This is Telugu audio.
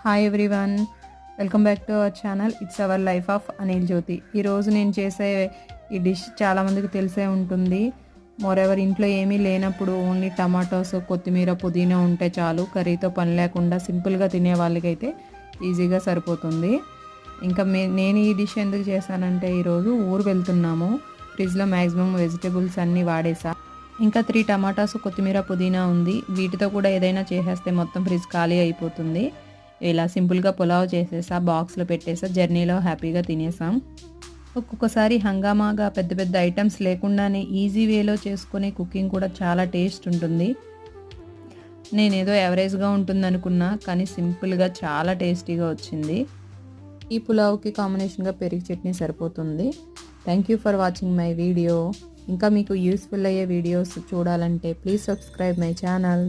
Hi everyone, welcome back to our channel. It's our life of Anil Jyothi. ఈరోజు నేను చేసే ఈ డిష్ చాలామందికి తెలిసే ఉంటుంది. మోరెవర్ ఇంట్లో ఏమీ లేనప్పుడు ఓన్లీ టమాటోస్, కొత్తిమీర, పుదీనా ఉంటే చాలు. కర్రీతో పని లేకుండా సింపుల్గా తినే వాళ్ళకైతే ఈజీగా సరిపోతుంది. ఇంకా నేను ఈ డిష్ ఎందుకు చేశానంటే, ఈరోజు ఊరు వెళ్తున్నాము. ఫ్రిడ్జ్లో మ్యాక్సిమం వెజిటేబుల్స్ అన్నీ వాడేసా. ఇంకా 3 టమాటాస్, కొత్తిమీర, పుదీనా ఉంది. వీటితో కూడా ఏదైనా చేసేస్తే మొత్తం ఫ్రిడ్జ్ ఖాళీ అయిపోతుంది. ఇలా సింపుల్గా పులావ్ చేసేసా, బాక్స్లో పెట్టేసా, జర్నీలో హ్యాపీగా తినేసాం. ఒక్కొక్కసారి హంగామాగా పెద్ద పెద్ద ఐటమ్స్ లేకుండానే ఈజీ వేలో చేసుకునే కుకింగ్ కూడా చాలా టేస్ట్ ఉంటుంది. నేనేదో యావరేజ్గా ఉంటుంది అనుకున్నా, కానీ సింపుల్గా చాలా టేస్టీగా వచ్చింది. ఈ పులావ్కి కాంబినేషన్గా పెరుగు చట్నీ సరిపోతుంది. Thank you for watching my video. ఇంకా మీకు యూస్ఫుల్ అయ్యే వీడియోస్ చూడాలంటే ప్లీజ్ సబ్స్క్రైబ్ మై ఛానల్.